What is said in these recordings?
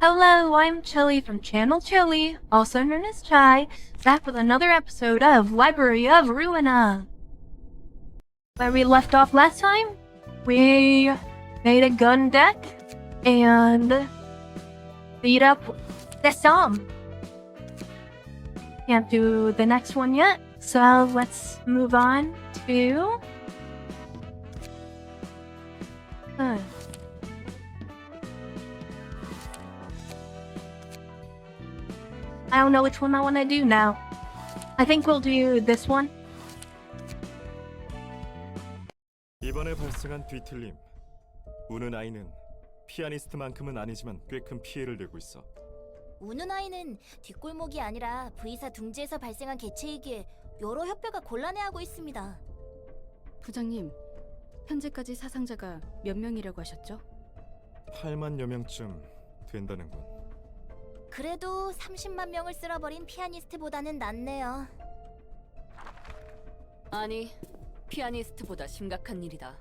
Hello, I'm Chili from Channel Chili, also known as Chai, back with another episode of Library of Ruina. Where we left off last time, we made a gun deck and beat up the Som. Can't do the next one yet, so let's move on to... I don't know which one I want to do now. I think we'll do this one. 이번에 발생한 뒤틀림. 우는 아이는 피아니스트만큼은 아니지만 꽤 큰 피해를 내고 있어. 우는 아이는 뒷골목이 아니라 V사 둥지에서 발생한 개체이기에 여러 협회가 곤란해하고 있습니다. 부장님, 현재까지 사상자가 몇 명이라고 하셨죠? 8만여 명쯤 된다는군. 그래도 30만 명을 쓸어버린 피아니스트보다는 낫네요. 아니, 피아니스트보다 심각한 일이다.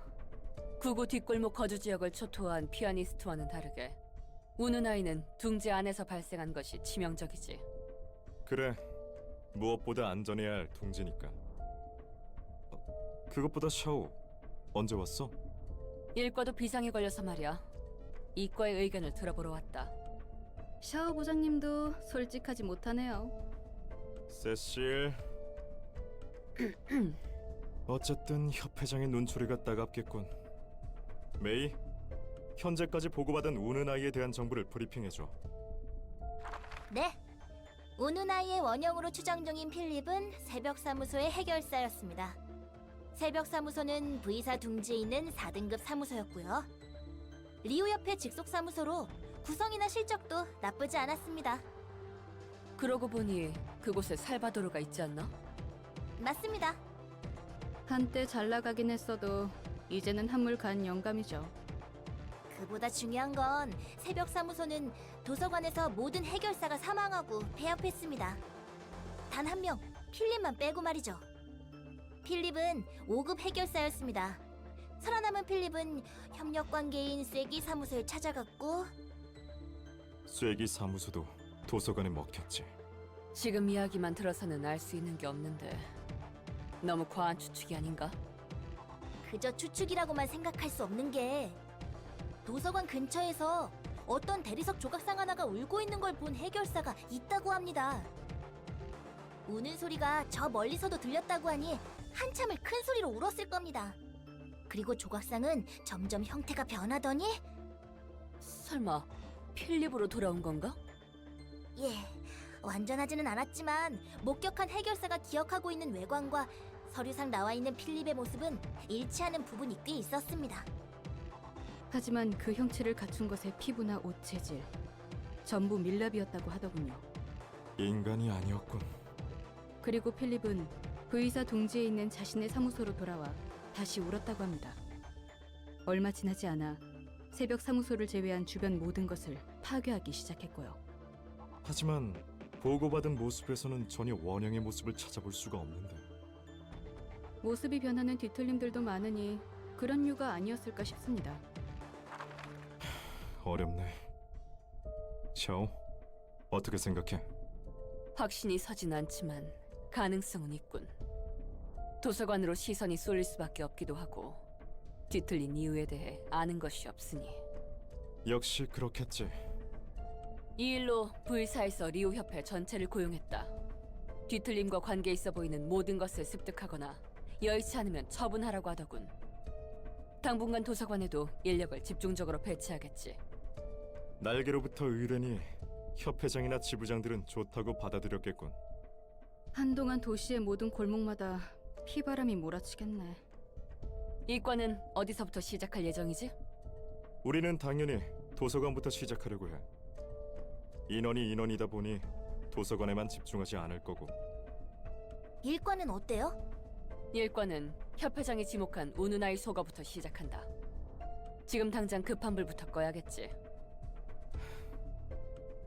구구 뒷골목 거주 지역을 초토화한 피아니스트와는 다르게 우는 아이는 둥지 안에서 발생한 것이 치명적이지. 그래, 무엇보다 안전해야 할 둥지니까. 그것보다 샤오, 언제 왔어? 일과도 비상에 걸려서 말이야. 이과의 의견을 들어보러 왔다. 샤오 부장님도 솔직하지 못하네요. 세실. 어쨌든 협회장의 눈초리가 따갑겠군. 메이, 현재까지 보고받은 우는 아이에 대한 정보를 브리핑해줘. 네. 우는 아이의 원형으로 추정 중인 필립은 새벽사무소의 해결사였습니다. 새벽사무소는 V사 둥지에 있는 4등급 사무소였고요. 리우협회 직속사무소로 구성이나 실적도 나쁘지 않았습니다. 그러고 보니 그곳에 살바도르가 있지 않나? 맞습니다. 한때 잘 나가긴 했어도 이제는 한물 간 영감이죠. 그보다 중요한 건 새벽사무소는 도서관에서 모든 해결사가 사망하고 폐업했습니다. 단 한 명, 필립만 빼고 말이죠. 필립은 5급 해결사였습니다. 살아남은 필립은 협력관계인 쐐기 사무소에 찾아갔고 쐐기 사무소도 도서관에 먹혔지. 지금 이야기만 들어서는 알 수 있는 게 없는데 너무 과한 추측이 아닌가? 그저 추측이라고만 생각할 수 없는 게 도서관 근처에서 어떤 대리석 조각상 하나가 울고 있는 걸 본 해결사가 있다고 합니다. 우는 소리가 저 멀리서도 들렸다고 하니 한참을 큰 소리로 울었을 겁니다. 그리고 조각상은 점점 형태가 변하더니 설마 필립으로 돌아온 건가? 예, 완전하지는 않았지만 목격한 해결사가 기억하고 있는 외관과 서류상 나와 있는 필립의 모습은 일치하는 부분이 꽤 있었습니다. 하지만 그 형체를 갖춘 것의 피부나 옷 재질 전부 밀랍이었다고 하더군요. 인간이 아니었군. 그리고 필립은 V사 둥지에 있는 자신의 사무소로 돌아와 다시 울었다고 합니다. 얼마 지나지 않아 새벽 사무소를 제외한 주변 모든 것을 파괴하기 시작했고요. 하지만 보고받은 모습에서는 전혀 원형의 모습을 찾아볼 수가 없는데. 모습이 변하는 뒤틀림들도 많으니 그런 이유가 아니었을까 싶습니다. 어렵네. 샤오, 어떻게 생각해? 확신이 서진 않지만 가능성은 있군. 도서관으로 시선이 쏠릴 수밖에 없기도 하고 뒤틀린 이유에 대해 아는 것이 없으니. 역시 그렇겠지. 이 일로 V사에서 리우협회 전체를 고용했다. 뒤틀림과 관계 있어 보이는 모든 것을 습득하거나 여의치 않으면 처분하라고 하더군. 당분간 도서관에도 인력을 집중적으로 배치하겠지. 날개로부터 의뢰니 협회장이나 지부장들은 좋다고 받아들였겠군. 한동안 도시의 모든 골목마다 피바람이 몰아치겠네. 이과는 어디서부터 시작할 예정이지? 우리는 당연히 도서관부터 시작하려고 해. 인원이 인원이다 보니 도서관에만 집중하지 않을 거고. 일과는 어때요? 일과는 협회장이 지목한 우누나이 소가부터 시작한다. 지금 당장 급한 불부터 꺼야겠지.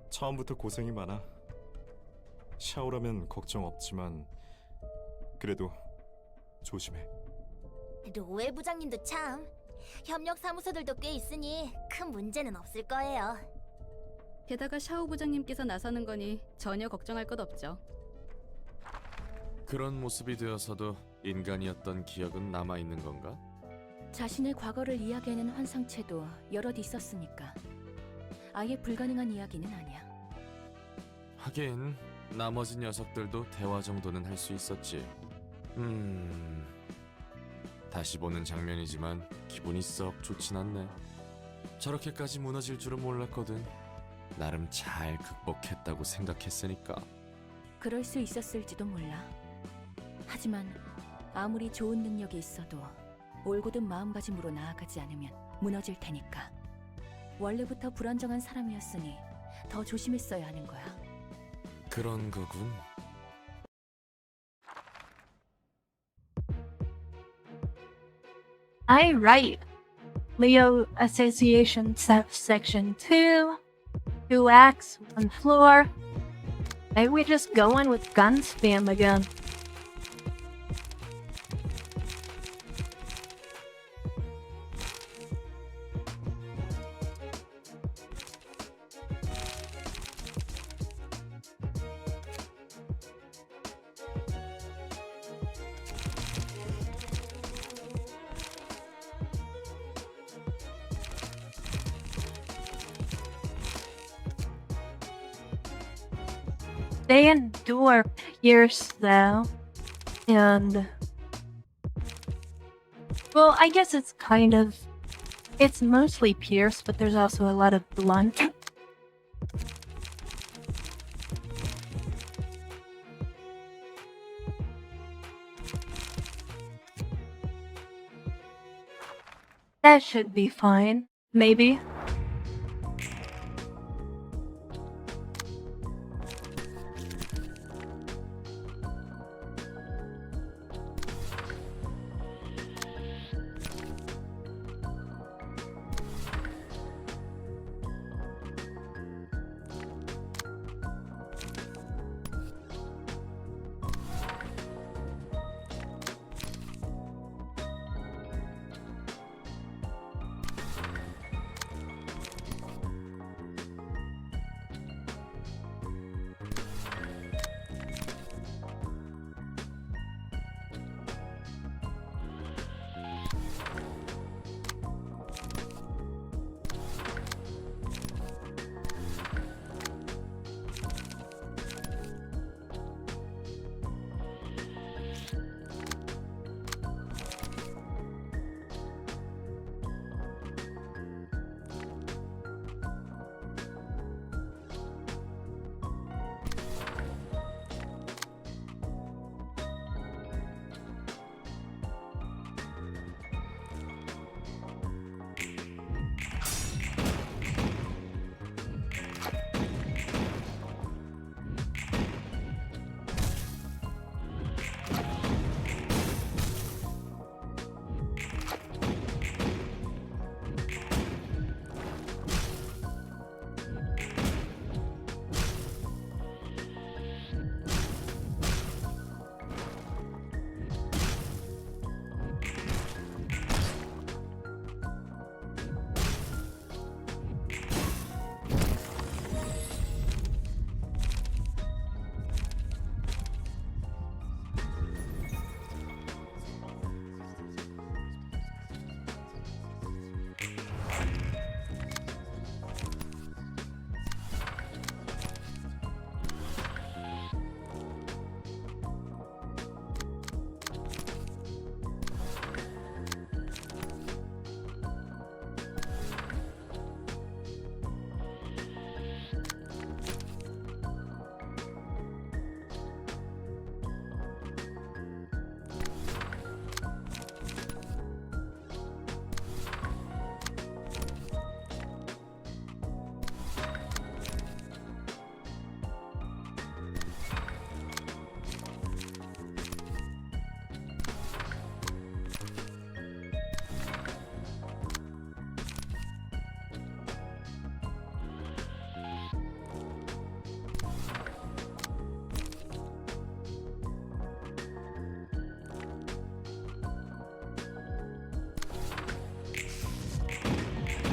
처음부터 고생이 많아. 샤오라면 걱정 없지만 그래도 조심해. 로에 부장님도 참 협력 사무소들도 꽤 있으니 큰 문제는 없을 거예요. 게다가 샤오 부장님께서 나서는 거니 전혀 걱정할 것 없죠. 그런 모습이 되어서도 인간이었던 기억은 남아있는 건가? 자신의 과거를 이야기하는 환상체도 여럿 있었으니까 아예 불가능한 이야기는 아니야. 하긴 나머지 녀석들도 대화 정도는 할 수 있었지. 다시 보는 장면이지만 기분이 썩 좋진 않네. 저렇게까지 무너질 줄은 몰랐거든. 나름 잘 극복했다고 생각했으니까. 그럴 수 있었을지도 몰라. 하지만 아무리 좋은 능력이 있어도 올곧은 마음가짐으로 나아가지 않으면 무너질 테니까. 원래부터 불안정한 사람이었으니 더 조심했어야 하는 거야. 그런 거군. I write Leo Association Section 2, 2 acts, 1 floor. Maybe we just go in with gun spam again. They endure years though, and well, I guess it's mostly pierce, but there's also a lot of blunt. That should be fine, maybe.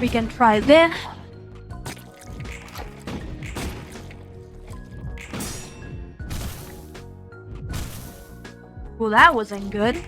We can try this. Well, that wasn't good.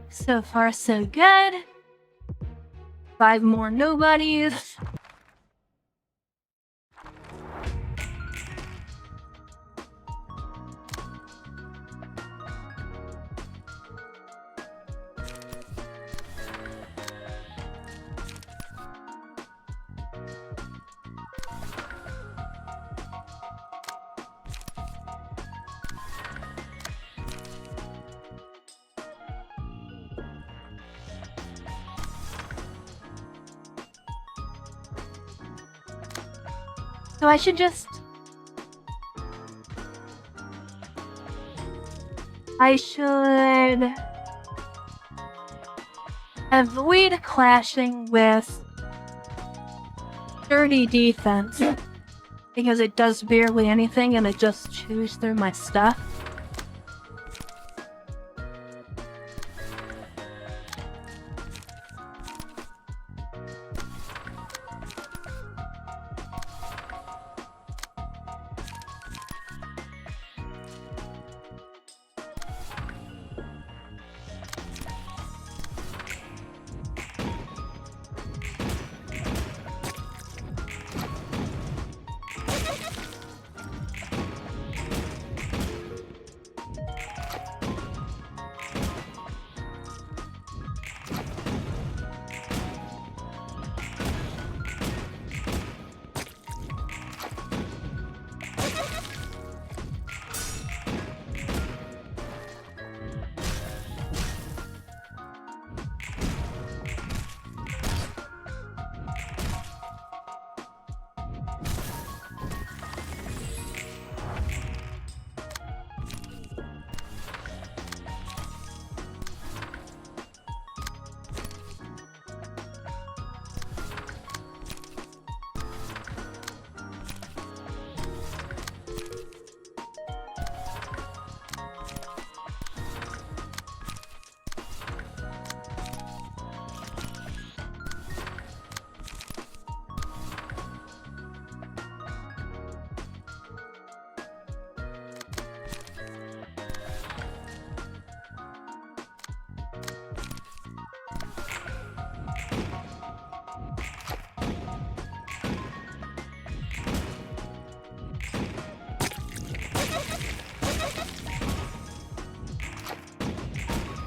So far, so good. 5 more nobodies. So I should just... I should... avoid clashing with dirty defense. Because it does barely anything and it just chews through my stuff.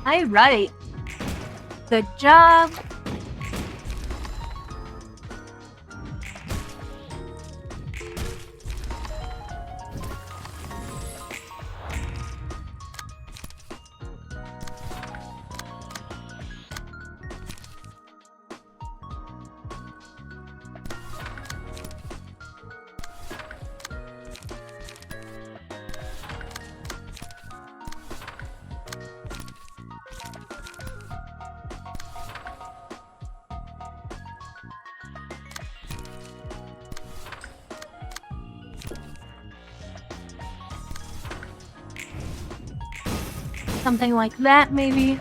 Alright. Good job. Something like that, maybe.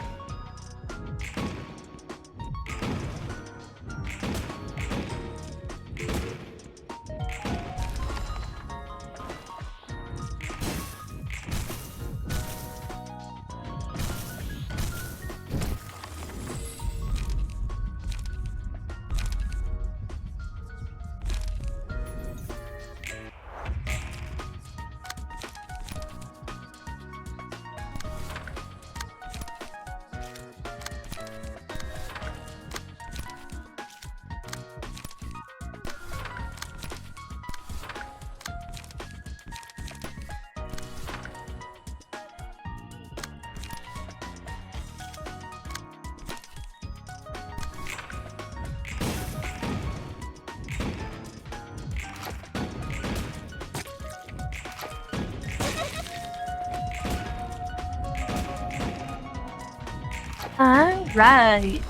Alright.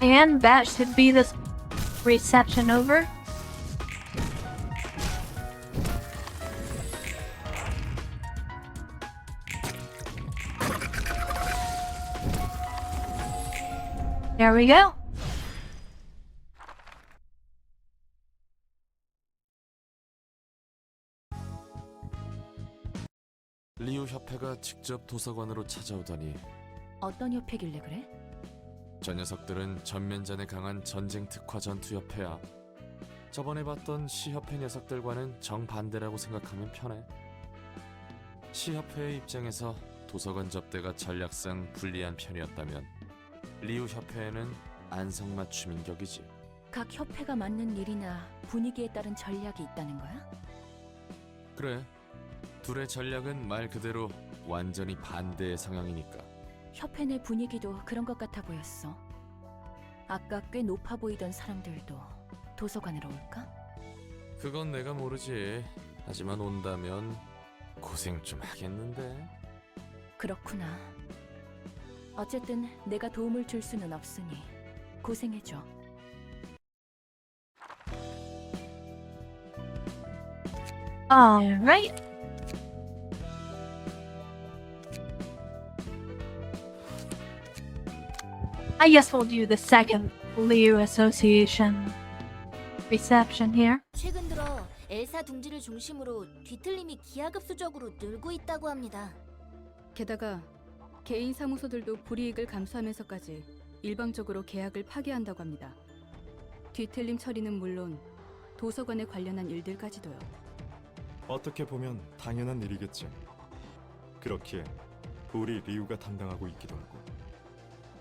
And that should be this reception over. There we go. 리우 협회가 직접 도서관으로 찾아오다니 어떤 협회길래 그래? 저 녀석들은 전면전에 강한 전쟁 특화 전투 협회야. 저번에 봤던 시협회 녀석들과는 정반대라고 생각하면 편해. 시협회의 입장에서 도서관 접대가 전략상 불리한 편이었다면 리우 협회에는 안성맞춤인 격이지. 각 협회가 맞는 일이나 분위기에 따른 전략이 있다는 거야? 그래, 둘의 전략은 말 그대로 완전히 반대의 성향이니까. 협회 내 분위기도 그런 것 같아 보였어. 아까 꽤 높아 보이던 사람들도 도서관으로 올까? 그건 내가 모르지. 하지만 온다면 고생 좀 하겠는데. 그렇구나. 어쨌든 내가 도움을 줄 수는 없으니 고생해줘. Alright. I guess we'll do the second Liu Association reception here. 최근 들어 엘사 둥지를 중심으로 뒤틀림이 기하급수적으로 늘고 있다고 합니다. 게다가 개인 사무소들도 불이익을 감수하면서까지 일방적으로 계약을 파기한다고 합니다. 뒤틀림 처리는 물론 도서관에 관련한 일들까지도요. 어떻게 보면 당연한 일이겠지. 그렇기에 우리 리우가 담당하고 있기도 하고.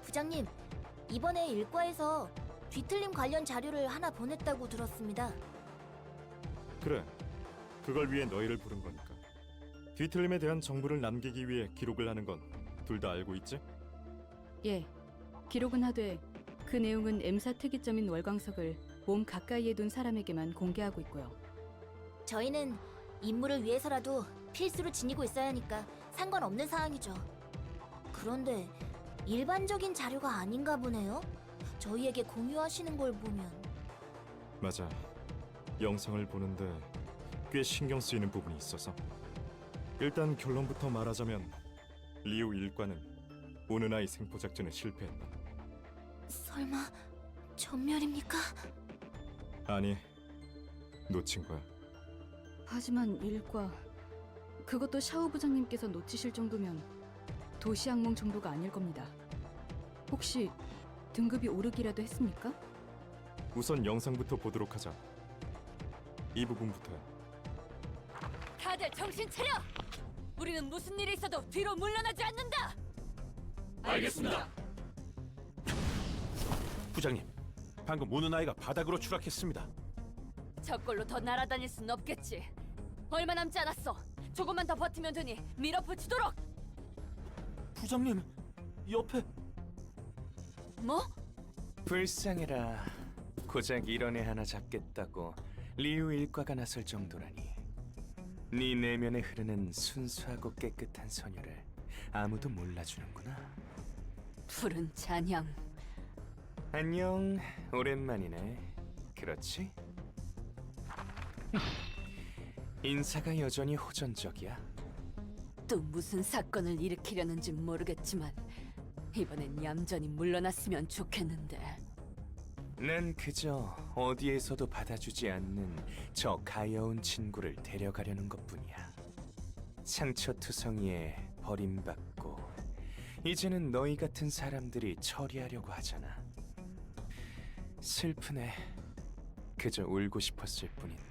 부장님, 이번에 일과에서 뒤틀림 관련 자료를 하나 보냈다고 들었습니다. 그래, 그걸 위해 너희를 부른 거니까. 뒤틀림에 대한 정보를 남기기 위해 기록을 하는 건 둘 다 알고 있지? 예, 기록은 하되 그 내용은 M사 특이점인 월광석을 몸 가까이에 둔 사람에게만 공개하고 있고요. 저희는 임무를 위해서라도 필수로 지니고 있어야 하니까 상관없는 사항이죠. 그런데 일반적인 자료가 아닌가 보네요. 저희에게 공유하시는 걸 보면. 맞아. 영상을 보는데 꽤 신경 쓰이는 부분이 있어서. 일단 결론부터 말하자면 리우 일과는 오느나이 생포 작전에 실패했다. 설마 전멸입니까? 아니, 놓친 거야. 하지만 일과 그것도 샤오 부장님께서 놓치실 정도면 도시 악몽 정도가 아닐 겁니다. 혹시 등급이 오르기라도 했습니까? 우선 영상부터 보도록 하자. 이 부분부터야. 다들 정신 차려! 우리는 무슨 일이 있어도 뒤로 물러나지 않는다! 알겠습니다. 부장님, 방금 우는 아이가 바닥으로 추락했습니다. 저걸로 더 날아다닐 순 없겠지. 얼마 남지 않았어. 조금만 더 버티면 되니 밀어붙이도록. 부장님, 옆에 뭐? 불쌍해라. 고작 이런 애 하나 잡겠다고 리우 일과가 나설 정도라니. 네 내면에 흐르는 순수하고 깨끗한 소녀를 아무도 몰라주는구나. 푸른 잔향. 안녕, 오랜만이네. 그렇지? 인사가 여전히 호전적이야. 또 무슨 사건을 일으키려는지 모르겠지만 이번엔 얌전히 물러났으면 좋겠는데. 난 그저 어디에서도 받아주지 않는 저 가여운 친구를 데려가려는 것뿐이야. 상처투성이에 버림받고 이제는 너희 같은 사람들이 처리하려고 하잖아. 슬프네. 그저 울고 싶었을 뿐인데.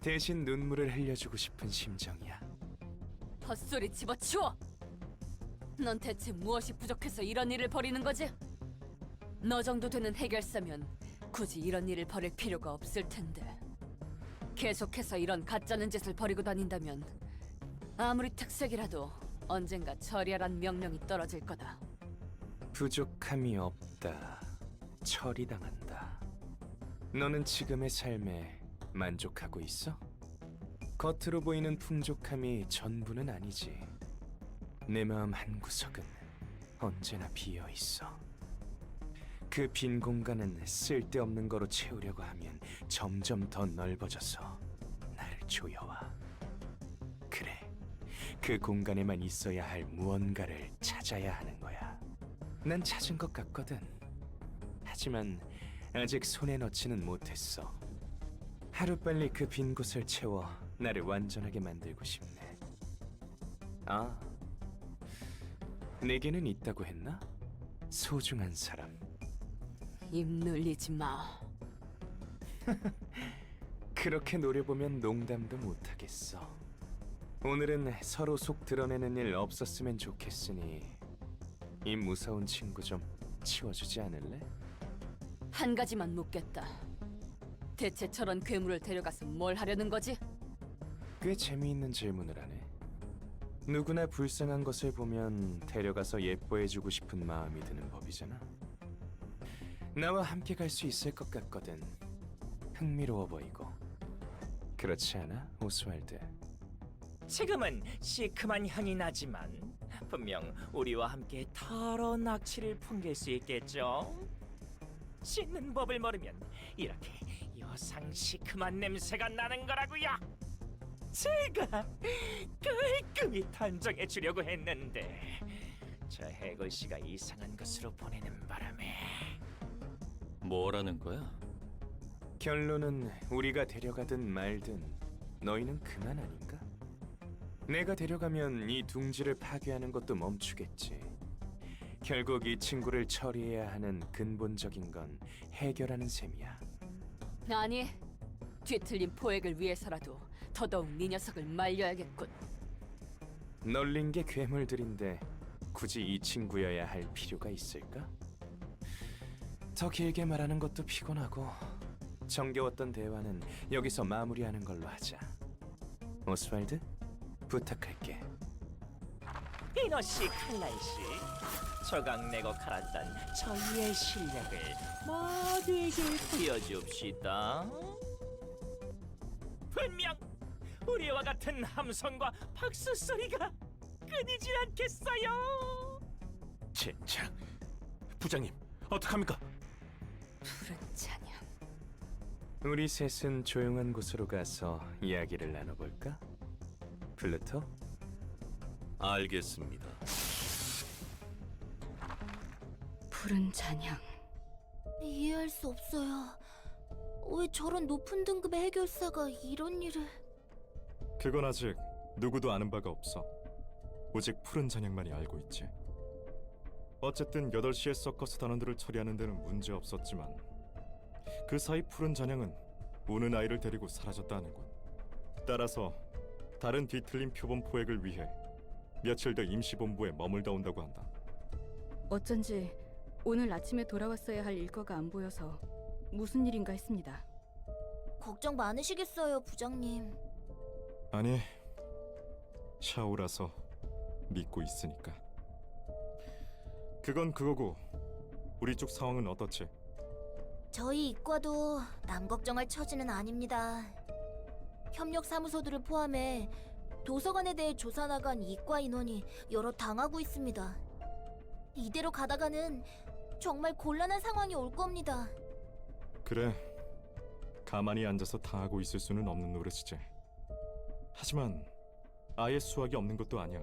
대신 눈물을 흘려주고 싶은 심정이야. 헛소리 집어치워! 넌 대체 무엇이 부족해서 이런 일을 벌이는 거지? 너 정도 되는 해결사면 굳이 이런 일을 벌일 필요가 없을 텐데. 계속해서 이런 가짜는 짓을 벌이고 다닌다면 아무리 특색이라도 언젠가 처리하란 명령이 떨어질 거다. 부족함이 없다. 처리당한다. 너는 지금의 삶에 만족하고 있어? 겉으로 보이는 풍족함이 전부는 아니지. 내 마음 한구석은 언제나 비어 있어. 그 빈 공간은 쓸데없는 거로 채우려고 하면 점점 더 넓어져서 나를 조여와. 그래, 그 공간에만 있어야 할 무언가를 찾아야 하는 거야. 난 찾은 것 같거든. 하지만 아직 손에 넣지는 못했어. 하루빨리 그 빈 곳을 채워 나를 완전하게 만들고 싶네. 아, 내게는 있다고 했나? 소중한 사람. 입 놀리지 마. 그렇게 노려보면 농담도 못하겠어. 오늘은 서로 속 드러내는 일 없었으면 좋겠으니 이 무서운 친구 좀 치워주지 않을래? 한 가지만 묻겠다. 대체 저런 괴물을 데려가서 뭘 하려는 거지? 꽤 재미있는 질문을 하네. 누구나 불쌍한 것을 보면 데려가서 예뻐해주고 싶은 마음이 드는 법이잖아. 나와 함께 갈 수 있을 것 같거든. 흥미로워 보이고. 그렇지 않아, 오스왈드? 지금은 시큼한 향이 나지만 분명 우리와 함께 더러운 악취를 풍길 수 있겠죠? 씻는 법을 모르면 이렇게 요상 시큼한 냄새가 나는 거라고요. 제가 깔끔히 단정해 주려고 했는데 저 해골 씨가 이상한 것으로 보내는 바람에. 뭐라는 거야? 결론은 우리가 데려가든 말든 너희는 그만 아닌가? 내가 데려가면 이 둥지를 파괴하는 것도 멈추겠지. 결국 이 친구를 처리해야 하는 근본적인 건 해결하는 셈이야. 아니, 뒤틀린 포획을 위해서라도 더더욱 네 녀석을 말려야겠군. 널린 게 괴물들인데 굳이 이 친구여야 할 필요가 있을까? 더 길게 말하는 것도 피곤하고 정겨웠던 대화는 여기서 마무리하는 걸로 하자. 오스왈드, 부탁할게. 이너 씨, 칼날 씨, 조각 내고 갈았던 저희의 실력을 모두에게 보여줍시다. 분명 우리와 같은 함성과 박수 소리가 끊이질 않겠어요. 젠장, 부장님, 어떡합니까? 푸른 찬양. 우리 셋은 조용한 곳으로 가서 이야기를 나눠볼까? 플루토? 알겠습니다. 푸른 잔향. 이해할 수 없어요. 왜 저런 높은 등급의 해결사가 이런 일을... 그건 아직 누구도 아는 바가 없어. 오직 푸른 잔향만이 알고 있지. 어쨌든 8시에 서커스 단원들을 처리하는 데는 문제 없었지만 그 사이 푸른 잔향은 우는 아이를 데리고 사라졌다는군. 따라서 다른 뒤틀린 표본 포획을 위해 며칠 더 임시본부에 머물다 온다고 한다. 어쩐지 오늘 아침에 돌아왔어야 할 일과가 안 보여서 무슨 일인가 했습니다. 걱정 많으시겠어요, 부장님. 아니, 샤오라서 믿고 있으니까. 그건 그거고 우리 쪽 상황은 어떻지? 저희 이과도 남 걱정할 처지는 아닙니다. 협력 사무소들을 포함해 도서관에 대해 조사 나간 이과 인원이 여러 당하고 있습니다. 이대로 가다가는 정말 곤란한 상황이 올 겁니다. 그래, 가만히 앉아서 당하고 있을 수는 없는 노릇이지. 하지만 아예 수학이 없는 것도 아니야.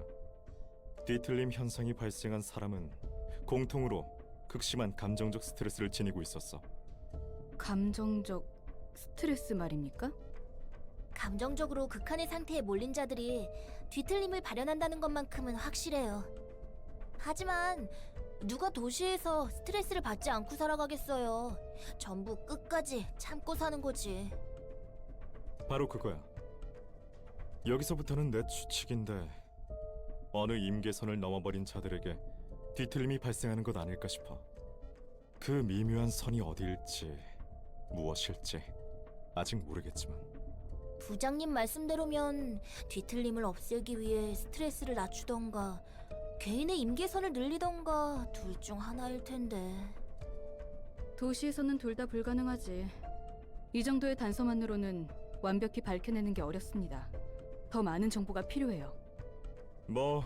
뒤틀림 현상이 발생한 사람은 공통으로 극심한 감정적 스트레스를 지니고 있었어. 감정적 스트레스 말입니까? 감정적으로 극한의 상태에 몰린 자들이 뒤틀림을 발현한다는 것만큼은 확실해요. 하지만 누가 도시에서 스트레스를 받지 않고 살아가겠어요. 전부 끝까지 참고 사는 거지. 바로 그거야. 여기서부터는 내 추측인데 어느 임계선을 넘어버린 자들에게 뒤틀림이 발생하는 것 아닐까 싶어. 그 미묘한 선이 어디일지 무엇일지 아직 모르겠지만 부장님 말씀대로면 뒤틀림을 없애기 위해 스트레스를 낮추던가 개인의 임계선을 늘리던가 둘 중 하나일 텐데. 도시에서는 둘 다 불가능하지. 이 정도의 단서만으로는 완벽히 밝혀내는 게 어렵습니다. 더 많은 정보가 필요해요. 뭐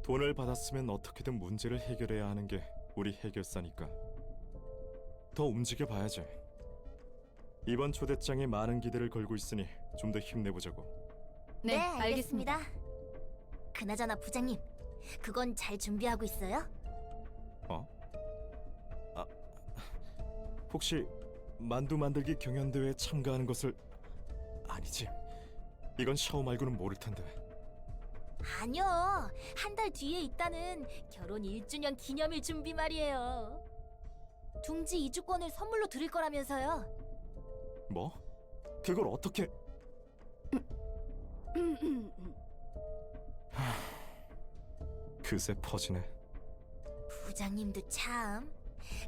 돈을 받았으면 어떻게든 문제를 해결해야 하는 게 우리 해결사니까 더 움직여 봐야지. 이번 초대장에 많은 기대를 걸고 있으니 좀 더 힘내보자고. 네, 알겠습니다. 그나저나 부장님, 그건 잘 준비하고 있어요? 혹시 만두 만들기 경연대회에 참가하는 것을... 아니지, 이건 샤오 말고는 모를 텐데. 아니요, 한 달 뒤에 있다는 결혼 1주년 기념일 준비 말이에요. 둥지 이주권을 선물로 드릴 거라면서요. 뭐? 그걸 어떻게... 그새 퍼지네. 부장님도 참...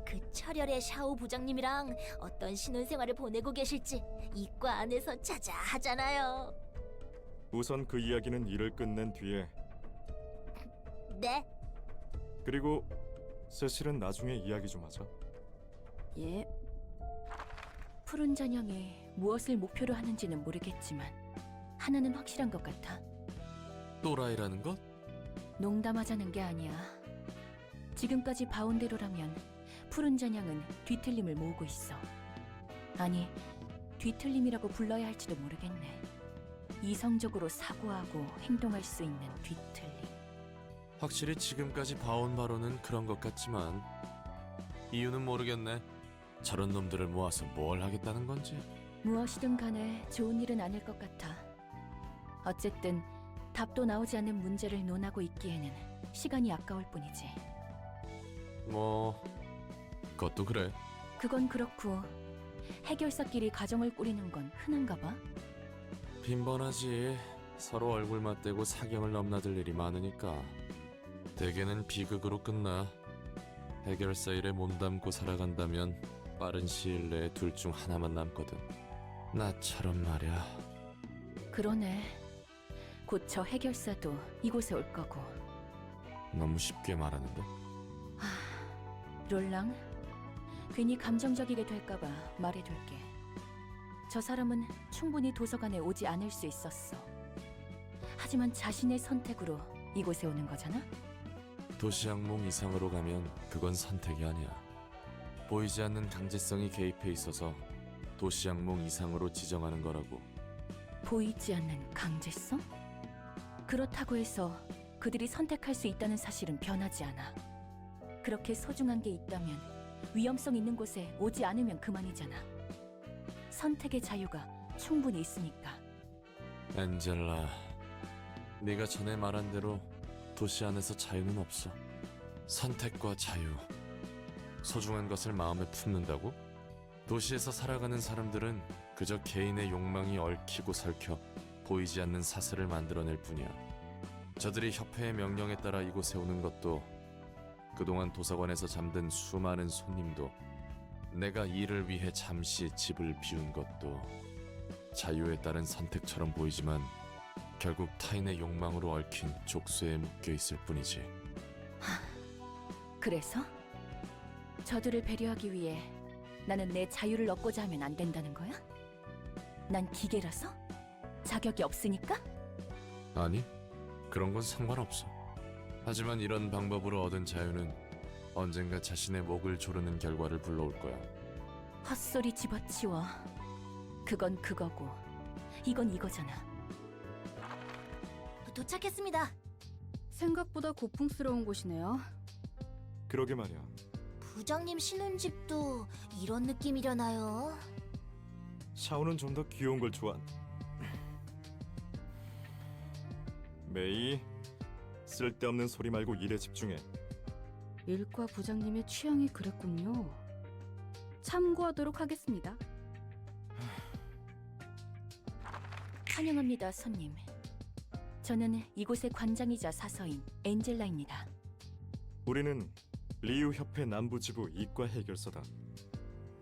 그 철혈의 샤오 부장님이랑 어떤 신혼생활을 보내고 계실지 이과 안에서 자자하잖아요. 우선 그 이야기는 일을 끝낸 뒤에. 네? 그리고 세실은 나중에 이야기 좀 하자. 예. 푸른 전형이 무엇을 목표로 하는지는 모르겠지만 하나는 확실한 것 같아. 또라이라는 것? 농담하자는 게 아니야. 지금까지 봐온 대로라면 푸른 전형은 뒤틀림을 모으고 있어. 아니, 뒤틀림이라고 불러야 할지도 모르겠네. 이성적으로 사고하고 행동할 수 있는 뒤틀림. 확실히 지금까지 봐온 바로는 그런 것 같지만 이유는 모르겠네. 저런 놈들을 모아서 뭘 하겠다는 건지. 무엇이든 간에 좋은 일은 아닐 것 같아. 어쨌든 답도 나오지 않는 문제를 논하고 있기에는 시간이 아까울 뿐이지. 뭐... 그것도 그래. 그건 그렇고 해결사끼리 가정을 꾸리는 건 흔한가 봐. 빈번하지. 서로 얼굴 맞대고 사경을 넘나들 일이 많으니까. 대개는 비극으로 끝나. 해결사 일에 몸담고 살아간다면 빠른 시일 내에 둘 중 하나만 남거든. 나처럼 말이야. 그러네. 곧 저 해결사도 이곳에 올 거고. 너무 쉽게 말하는데. 롤랑, 괜히 감정적이게 될까봐 말해둘게. 저 사람은 충분히 도서관에 오지 않을 수 있었어. 하지만 자신의 선택으로 이곳에 오는 거잖아? 도시악몽 이상으로 가면 그건 선택이 아니야. 보이지 않는 강제성이 개입해 있어서 도시악몽 이상으로 지정하는 거라고. 보이지 않는 강제성? 그렇다고 해서 그들이 선택할 수 있다는 사실은 변하지 않아. 그렇게 소중한 게 있다면 위험성 있는 곳에 오지 않으면 그만이잖아. 선택의 자유가 충분히 있으니까. 엔젤라, 네가 전에 말한 대로 도시 안에서 자유는 없어. 선택과 자유, 소중한 것을 마음에 품는다고? 도시에서 살아가는 사람들은 그저 개인의 욕망이 얽히고 설켜 보이지 않는 사슬을 만들어낼 뿐이야. 저들이 협회의 명령에 따라 이곳에 오는 것도, 그동안 도서관에서 잠든 수많은 손님도, 내가 일을 위해 잠시 집을 비운 것도 자유에 따른 선택처럼 보이지만 결국 타인의 욕망으로 얽힌 족쇄에 묶여 있을 뿐이지. 그래서? 저들을 배려하기 위해 나는 내 자유를 얻고자 하면 안 된다는 거야? 난 기계라서? 자격이 없으니까? 아니, 그런 건 상관없어. 하지만 이런 방법으로 얻은 자유는 언젠가 자신의 목을 조르는 결과를 불러올 거야. 헛소리 집어치워. 그건 그거고 이건 이거잖아. 도착했습니다. 생각보다 고풍스러운 곳이네요. 그러게 말이야. 부장님 신혼집도 이런 느낌이려나요? 샤오는 좀 더 귀여운 걸 좋아. 메이, 쓸데없는 소리 말고 일에 집중해. 일과 부장님의 취향이 그랬군요. 참고하도록 하겠습니다. 환영합니다, 손님. 저는 이곳의 관장이자 사서인 엔젤라입니다. 우리는 리우 협회 남부지부 이과 해결사다.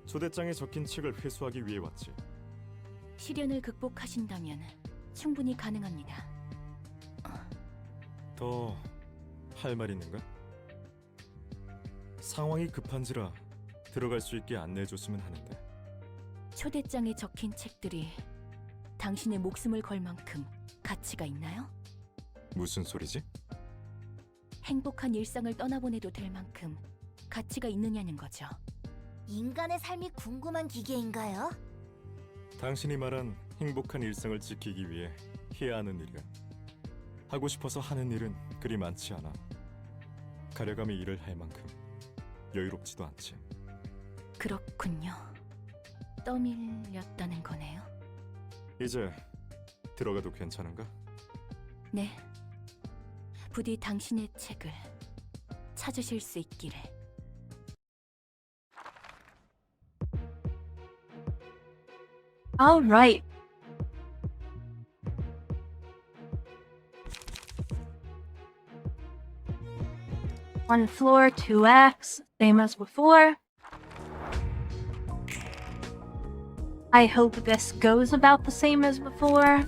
초대장에 적힌 책을 회수하기 위해 왔지. 시련을 극복하신다면 충분히 가능합니다. 더 할 말 있는가? 상황이 급한지라 들어갈 수 있게 안내해줬으면 하는데. 초대장에 적힌 책들이 당신의 목숨을 걸 만큼 가치가 있나요? 무슨 소리지? 행복한 일상을 떠나보내도 될 만큼 가치가 있느냐는 거죠. 인간의 삶이 궁금한 기계인가요? 당신이 말한 행복한 일상을 지키기 위해 해야 하는 일이야. 하고 싶어서 하는 일은 그리 많지 않아. 가려감이 일을 할 만큼 여유롭지도 않지. 그렇군요. 떠밀렸다는 거네요. 이제 들어가도 괜찮은가? 네. 부디 당신의 책을 찾으실 수 있기를. All right. One floor, 2x, same as before. I hope this goes about the same as before.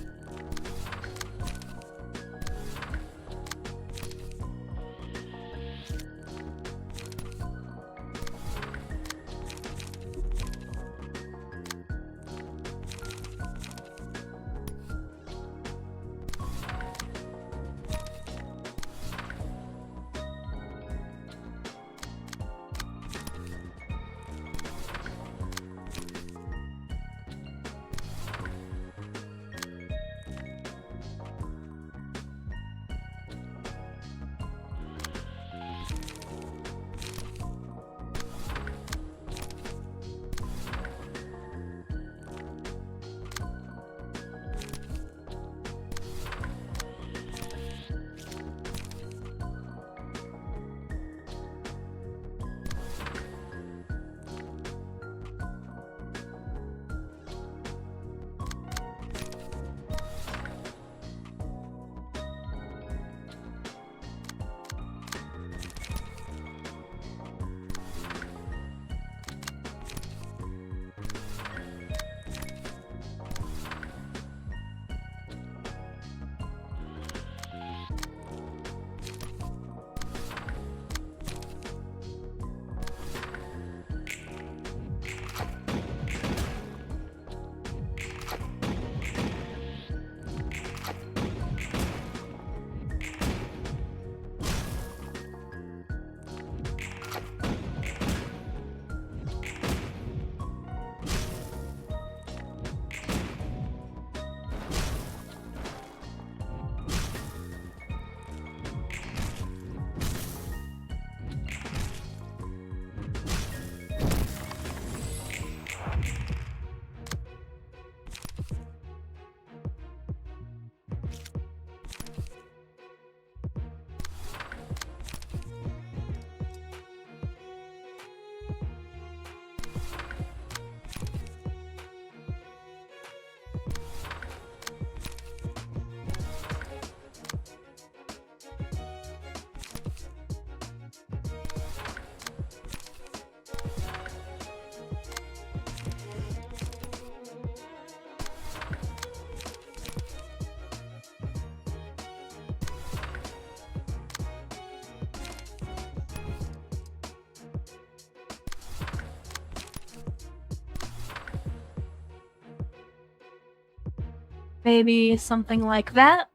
Maybe something like that.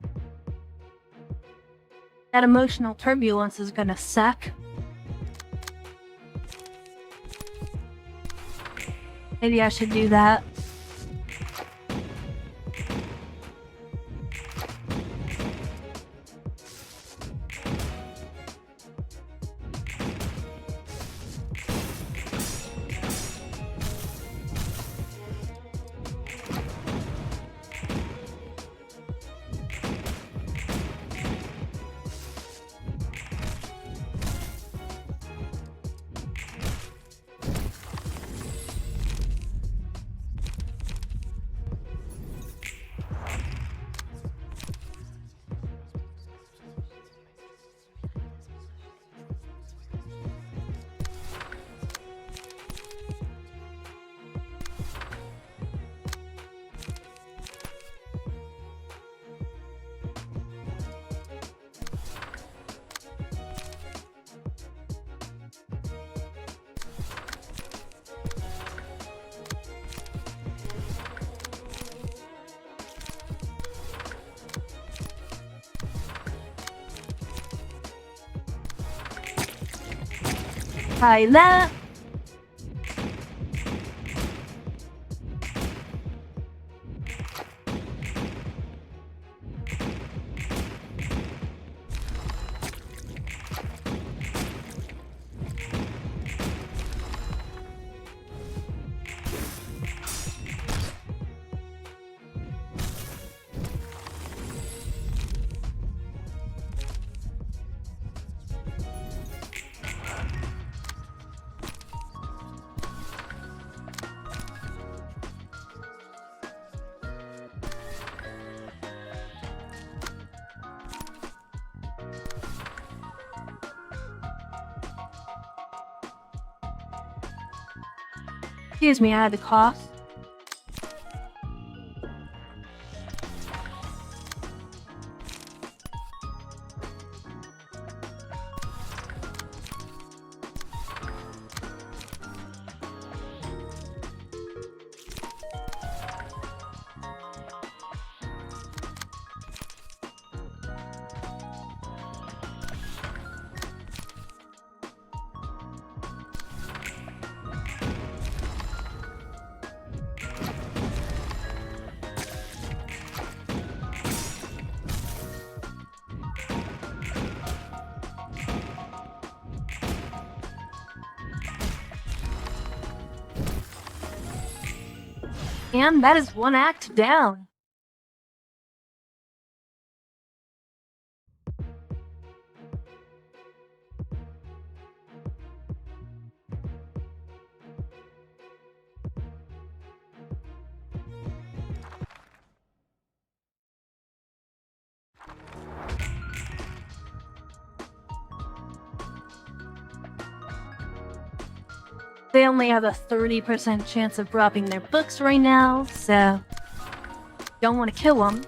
That emotional turbulence is gonna suck. Maybe I should do that. Try that. Excuse me, I had to cough. And that is one act down. They only have a 30% chance of dropping their books right now, so don't want to kill them.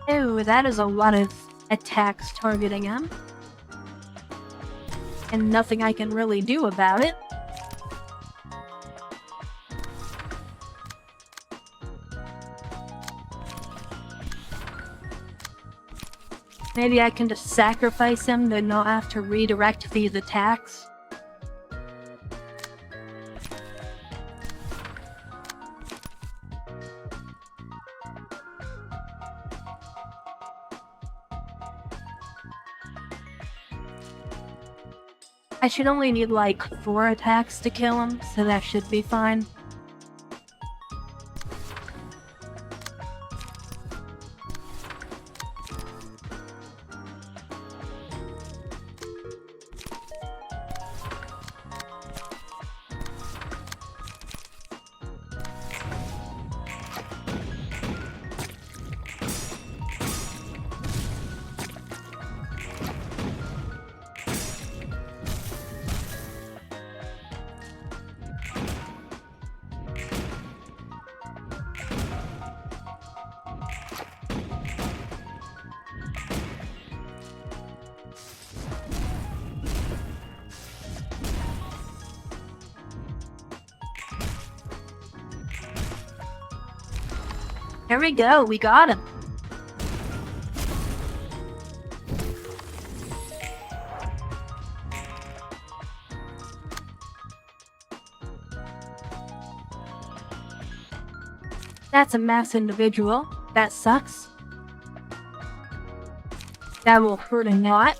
Ew, that is a lot of attacks targeting him. And nothing I can really do about it. Maybe I can just sacrifice him to not have to redirect these attacks. I should only need like 4 attacks to kill him, so that should be fine. Here we go, we got him. That's a mass individual. That sucks. That will hurt a lot.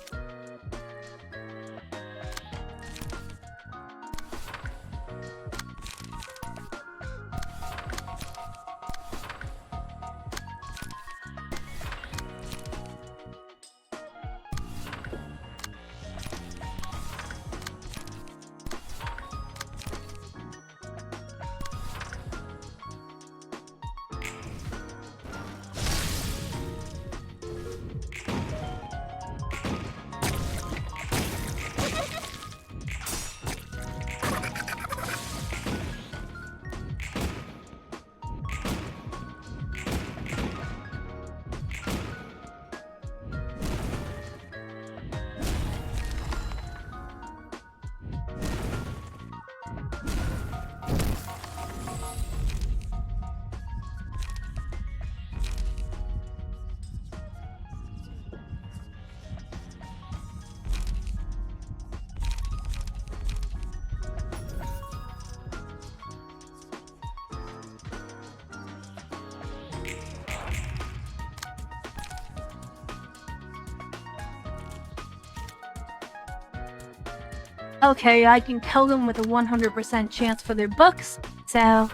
Okay, I can kill them with a 100% chance for their books, so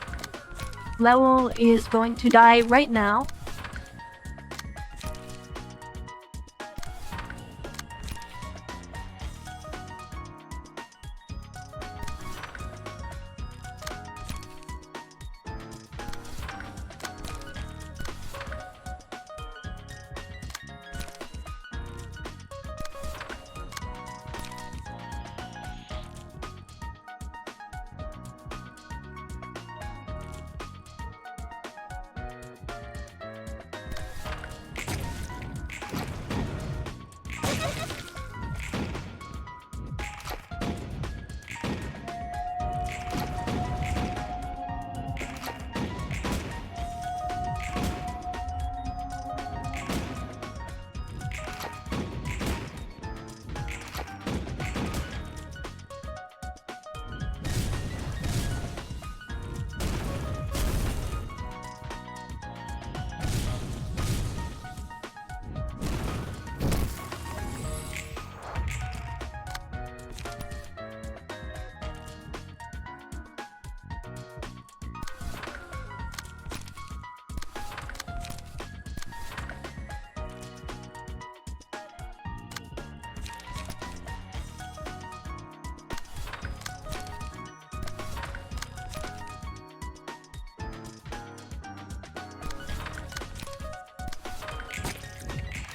Lowell is going to die right now.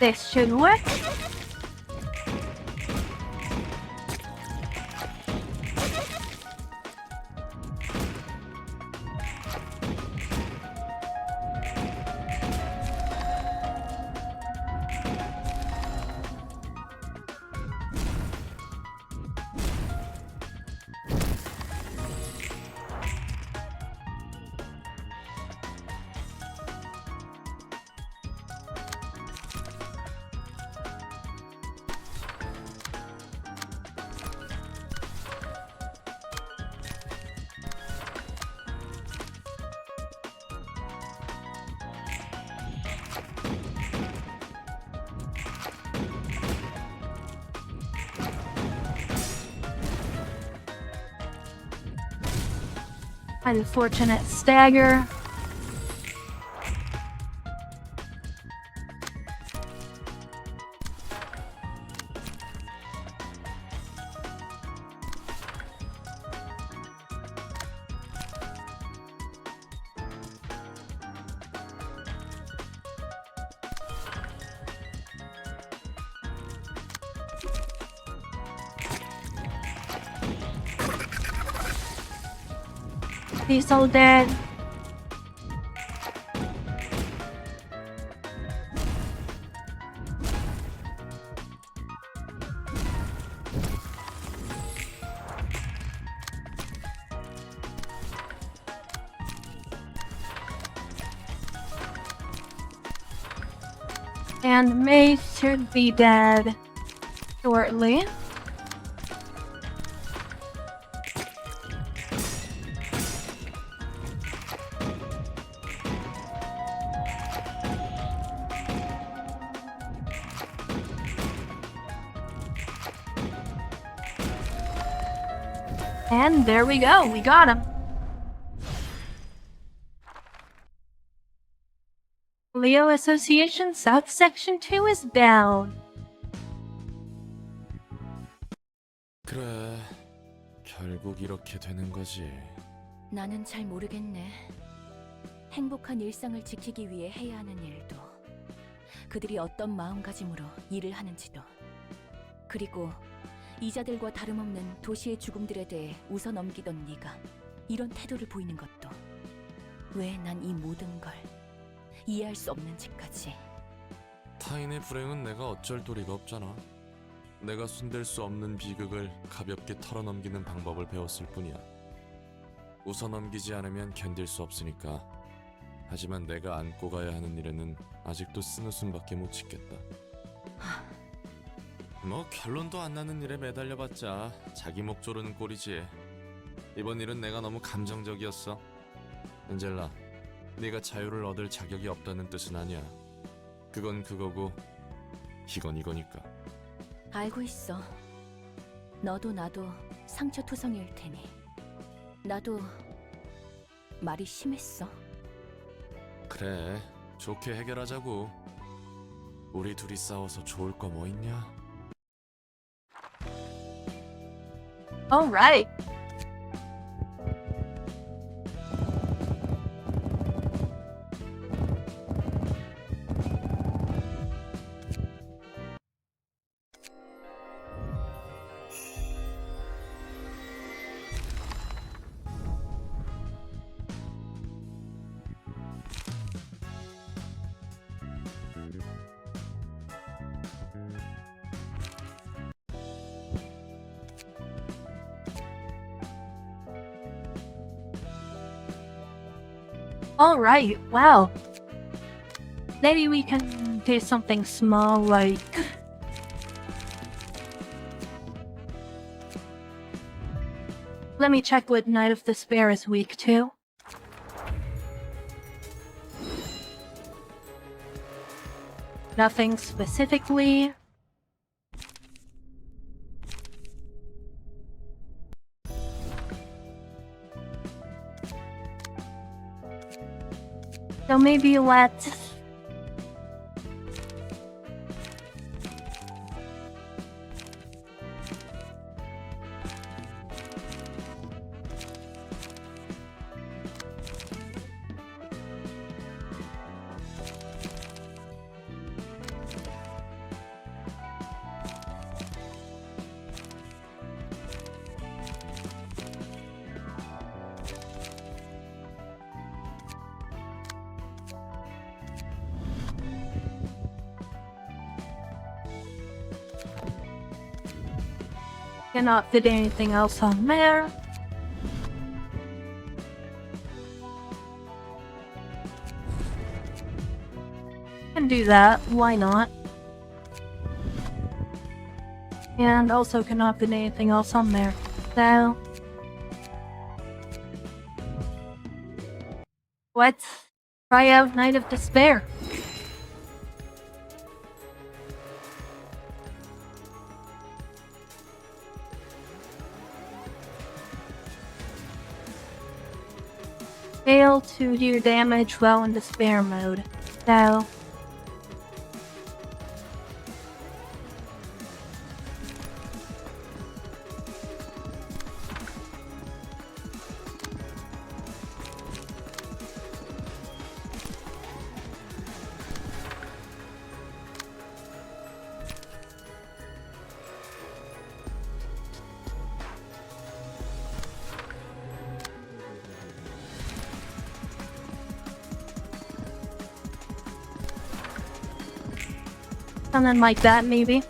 This should work. Unfortunate stagger. He's all dead. And May should be dead shortly. And there we go, we got him. Leo Association South Section 2 is down. 그래, 결국 이렇게 되는 거지. 나는 잘 모르겠네. 행복한 일상을 지키기 위해 해야 하는 일도, 그들이 어떤 마음가짐으로 일을 하는지도, 그리고 이자들과 다름없는 도시의 죽음들에 대해 웃어넘기던 네가 이런 태도를 보이는 것도, 왜 난 이 모든 걸 이해할 수 없는지까지. 타인의 불행은 내가 어쩔 도리가 없잖아. 내가 손댈 수 없는 비극을 가볍게 털어넘기는 방법을 배웠을 뿐이야. 웃어넘기지 않으면 견딜 수 없으니까. 하지만 내가 안고 가야 하는 일에는 아직도 쓴웃음밖에 못 짓겠다. 뭐 결론도 안 나는 일에 매달려봤자 자기 목 조르는 꼴이지. 이번 일은 내가 너무 감정적이었어. 엔젤라, 네가 자유를 얻을 자격이 없다는 뜻은 아니야. 그건 그거고 이건 이거니까. 알고 있어. 너도 나도 상처투성이일 테니. 나도 말이 심했어. 그래, 좋게 해결하자고. 우리 둘이 싸워서 좋을 거 뭐 있냐? Alright. Alright, wow. Maybe we can do something small like... Let me check what Night of Despair is weak to. Nothing specifically. So maybe let's... Cannot fit anything else on there. Can do that, why not? And also cannot fit anything else on there. So... let's try out Night of Despair. Fail to do damage while in despair mode. So, something like that, maybe.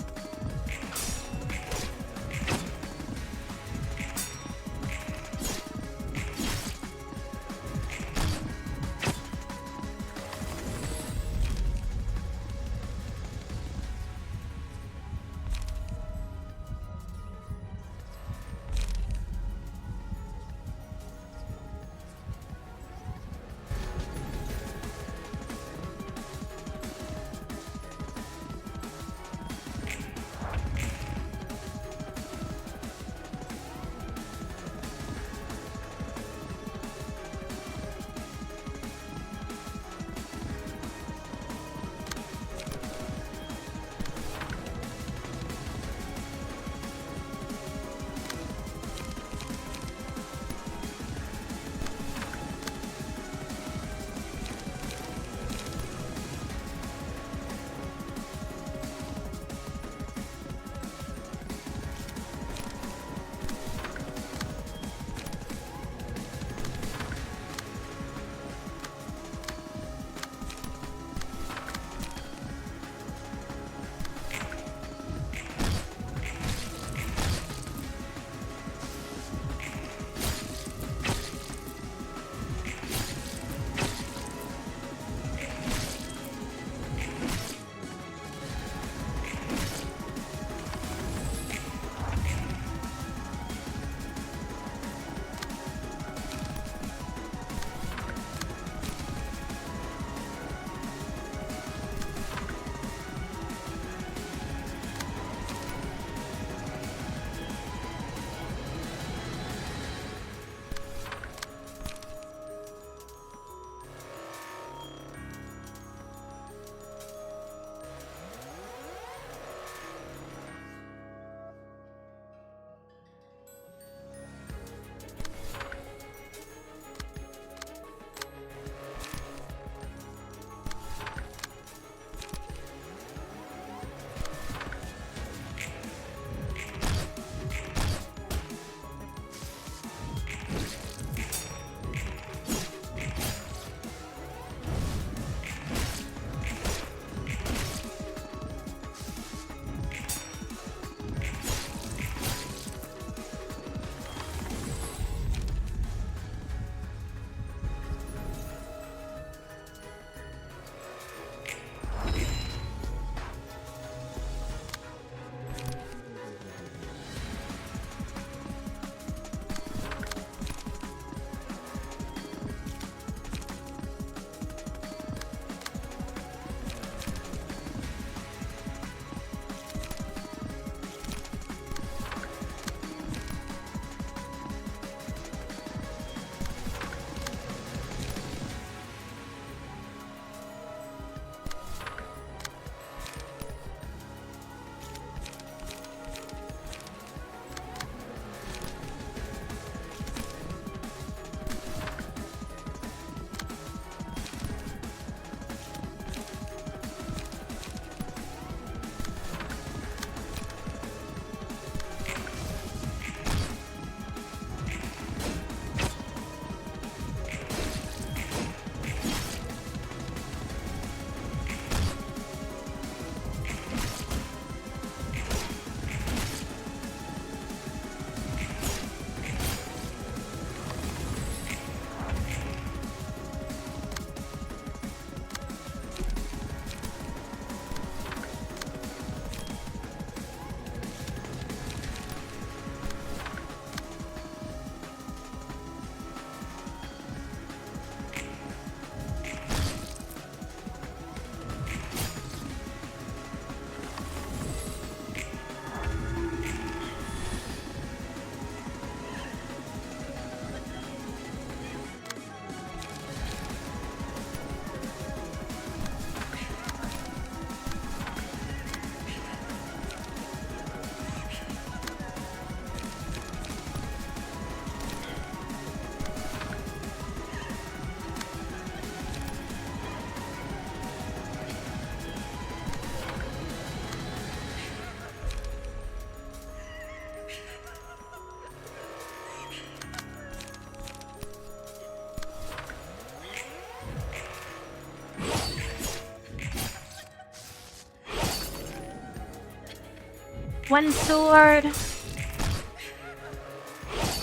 1 sword.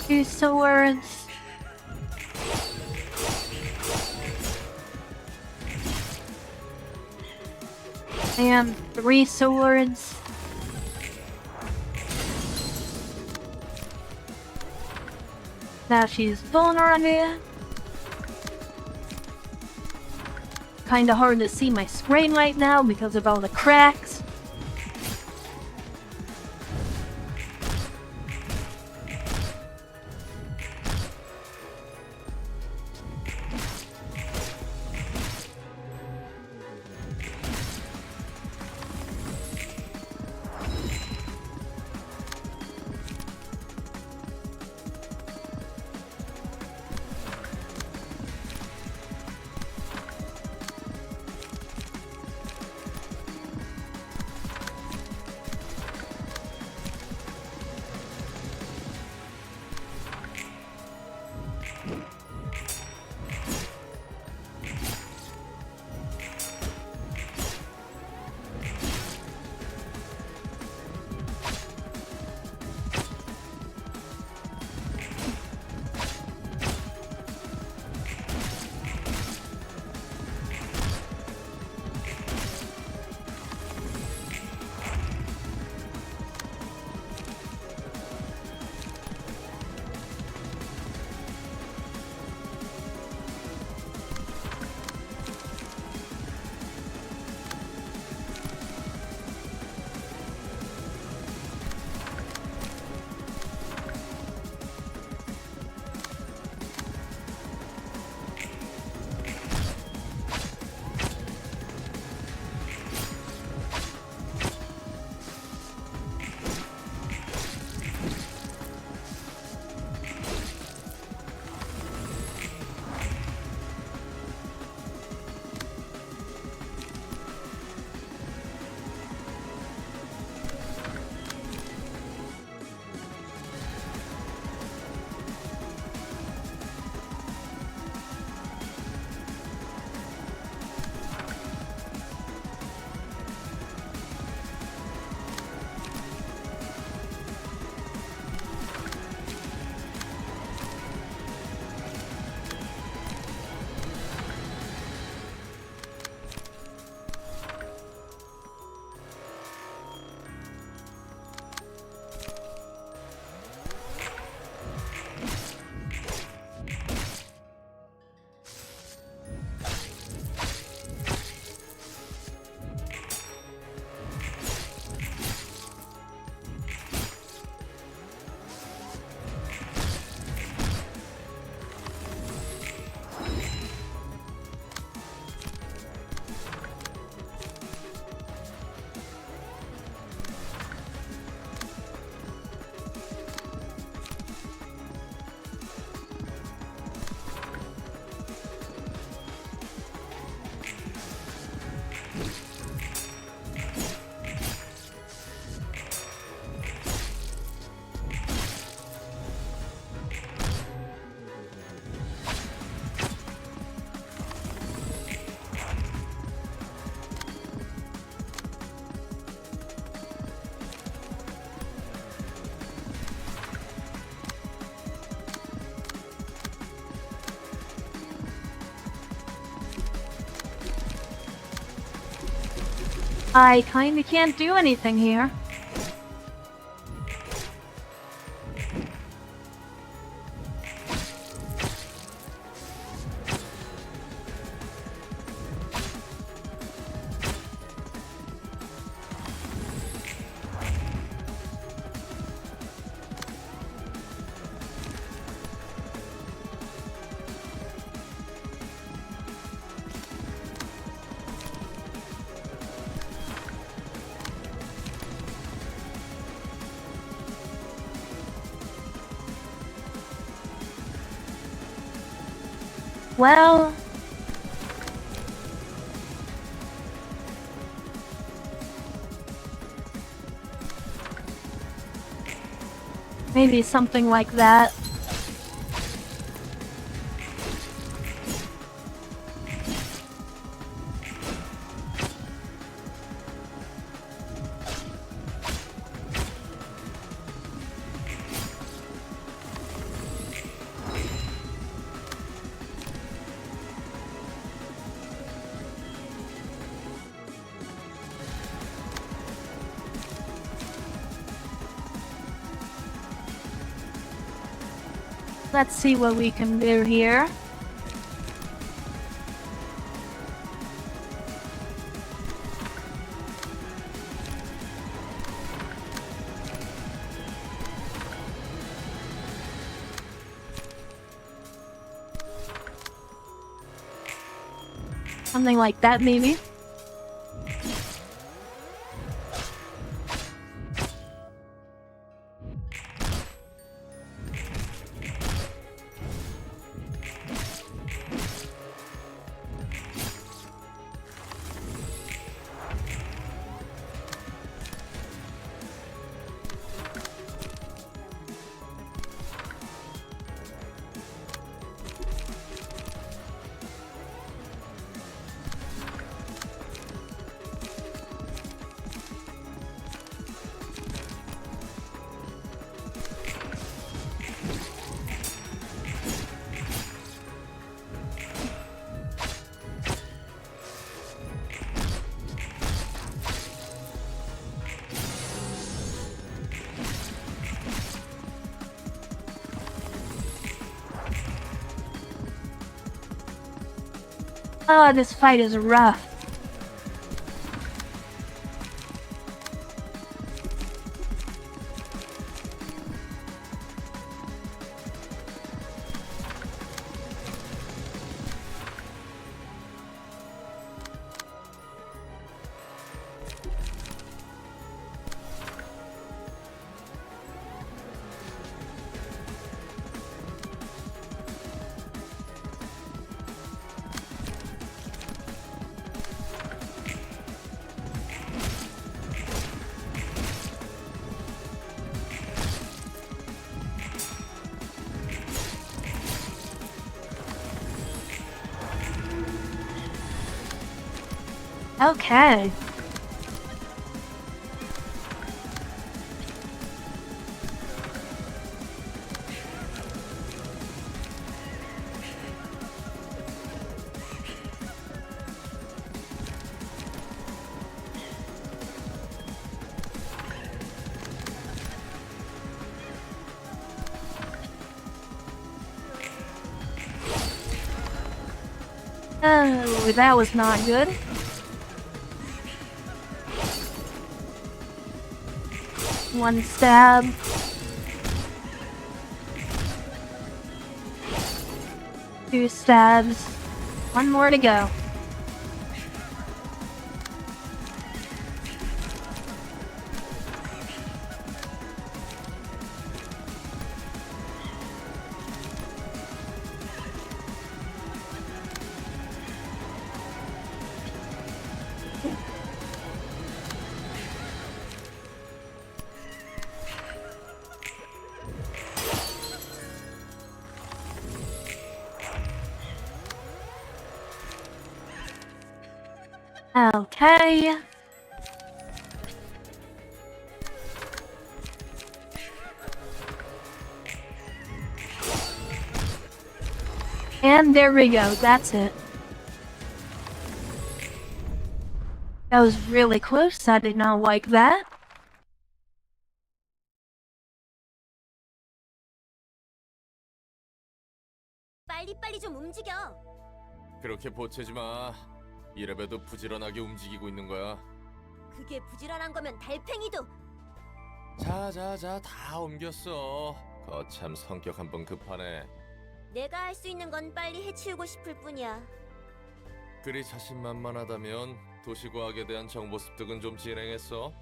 2 swords. And 3 swords. Now she's vulnerable. Kinda hard to see my screen right now because of all the cracks. I kinda can't do anything here. Well... maybe something like that. Let's see what we can do here. Something like that, maybe. Oh, this fight is rough. Okay. Oh, that was not good. One stab. Two stabs. One more to go. Okay. And there we go, that's it. That was really close, I did not like that. 빨리빨리 좀 움직여. 그렇게 보채지 마. 이래봬도 부지런하게 움직이고 있는 거야. 그게 부지런한 거면 달팽이도. 자자자 다 옮겼어. 거참 성격 한번 급하네. 내가 할 수 있는 건 빨리 해치우고 싶을 뿐이야. 그리 자신만만하다면 도시과학에 대한 정보 습득은 좀 진행했어?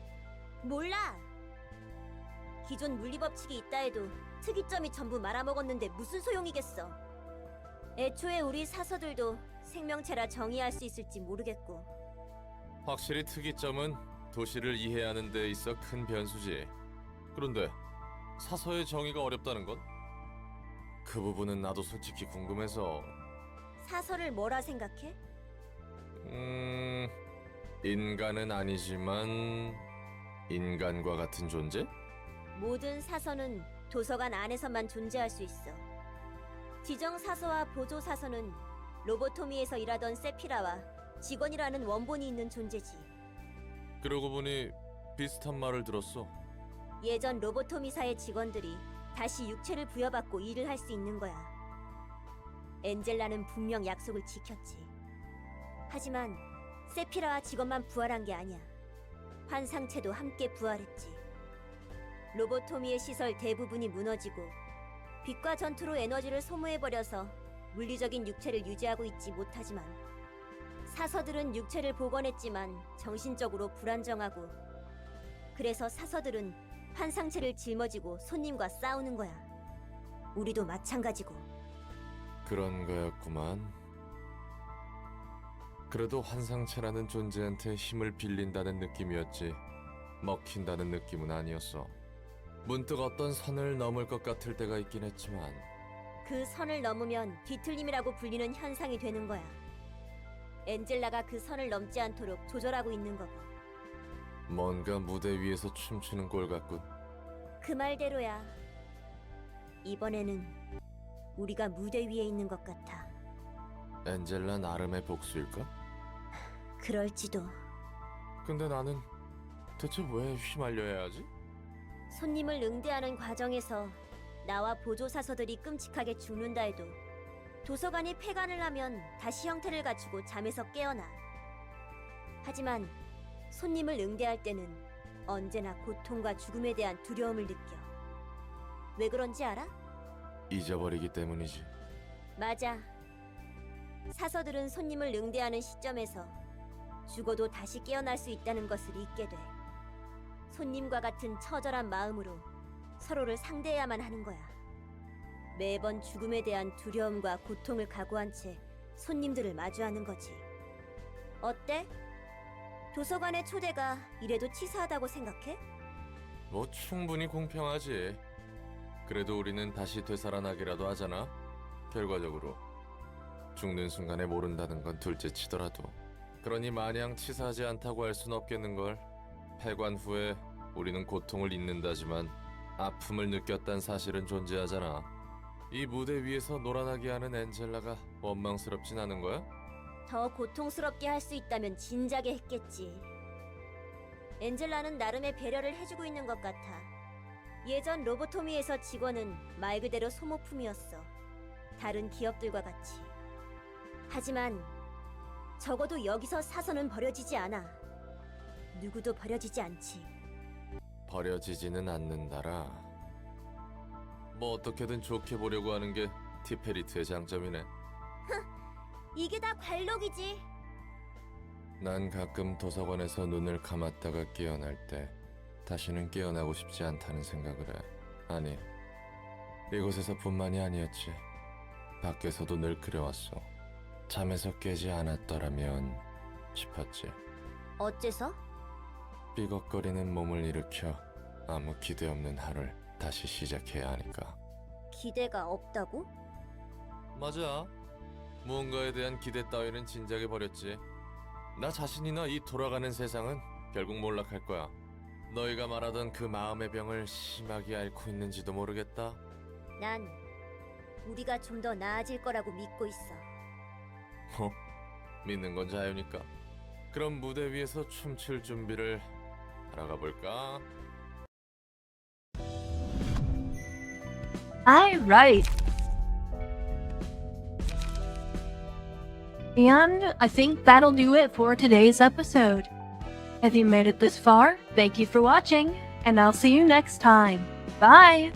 몰라. 기존 물리법칙이 있다 해도 특이점이 전부 말아먹었는데 무슨 소용이겠어. 애초에 우리 사서들도 생명체라 정의할 수 있을지 모르겠고. 확실히 특이점은 도시를 이해하는 데 있어 큰 변수지. 그런데 사서의 정의가 어렵다는 건? 그 부분은 나도 솔직히 궁금해서. 사서를 뭐라 생각해? 인간은 아니지만 인간과 같은 존재? 모든 사서는 도서관 안에서만 존재할 수 있어. 지정 사서와 보조 사서는 로보토미에서 일하던 세피라와 직원이라는 원본이 있는 존재지. 그러고 보니 비슷한 말을 들었어. 예전 로보토미사의 직원들이 다시 육체를 부여받고 일을 할 수 있는 거야. 엔젤라는 분명 약속을 지켰지. 하지만 세피라와 직원만 부활한 게 아니야. 환상체도 함께 부활했지. 로보토미의 시설 대부분이 무너지고 빛과 전투로 에너지를 소모해버려서 물리적인 육체를 유지하고 있지 못하지만 사서들은 육체를 복원했지만 정신적으로 불안정하고 그래서 사서들은 환상체를 짊어지고 손님과 싸우는 거야. 우리도 마찬가지고. 그런 거였구만. 그래도 환상체라는 존재한테 힘을 빌린다는 느낌이었지 먹힌다는 느낌은 아니었어. 문득 어떤 선을 넘을 것 같을 때가 있긴 했지만 그 선을 넘으면 뒤틀림이라고 불리는 현상이 되는 거야. 엔젤라가 그 선을 넘지 않도록 조절하고 있는 거고. 뭔가 무대 위에서 춤추는 꼴 같군. 그 말대로야. 이번에는 우리가 무대 위에 있는 것 같아. 엔젤라 나름의 복수일까? 그럴지도. 근데 나는 대체 왜 휘말려야 하지? 손님을 응대하는 과정에서 나와 보조사서들이 끔찍하게 죽는다 해도 도서관이 폐관을 하면 다시 형태를 갖추고 잠에서 깨어나. 하지만 손님을 응대할 때는 언제나 고통과 죽음에 대한 두려움을 느껴. 왜 그런지 알아? 잊어버리기 때문이지. 맞아. 사서들은 손님을 응대하는 시점에서 죽어도 다시 깨어날 수 있다는 것을 잊게 돼. 손님과 같은 처절한 마음으로 서로를 상대해야만 하는 거야. 매번 죽음에 대한 두려움과 고통을 각오한 채 손님들을 마주하는 거지. 어때? 도서관의 초대가 이래도 치사하다고 생각해? 뭐 충분히 공평하지. 그래도 우리는 다시 되살아나기라도 하잖아. 결과적으로 죽는 순간에 모른다는 건 둘째 치더라도. 그러니 마냥 치사하지 않다고 할 순 없겠는걸. 폐관 후에 우리는 고통을 잊는다지만 아픔을 느꼈단 사실은 존재하잖아. 이 무대 위에서 놀아나게 하는 엔젤라가 원망스럽진 않은 거야? 더 고통스럽게 할 수 있다면 진작에 했겠지. 엔젤라는 나름의 배려를 해주고 있는 것 같아. 예전 로보토미에서 직원은 말 그대로 소모품이었어. 다른 기업들과 같이. 하지만 적어도 여기서 사서는 버려지지 않아. 누구도 버려지지 않지. 버려지지는 않는다라. 뭐 어떻게든 좋게 보려고 하는 게 티페리트의 장점이네. 이게 다 관록이지. 난 가끔 도서관에서 눈을 감았다가 깨어날 때 다시는 깨어나고 싶지 않다는 생각을 해. 아니, 이곳에서뿐만이 아니었지. 밖에서도 늘 그래왔어. 잠에서 깨지 않았더라면 싶었지. 어째서? 삐걱거리는 몸을 일으켜 아무 기대 없는 하루를 다시 시작해야 하니까. 기대가 없다고? 맞아. 무언가에 대한 기대 따위는 진작에 버렸지. 나 자신이나 이 돌아가는 세상은 결국 몰락할 거야. 너희가 말하던 그 마음의 병을 심하게 앓고 있는지도 모르겠다. 난 우리가 좀 더 나아질 거라고 믿고 있어. 믿는 건 자유니까. 그럼 무대 위에서 춤출 준비를 하러 가볼까? Alright. And I think that'll do it for today's episode. If you made it this far, thank you for watching, and I'll see you next time. Bye!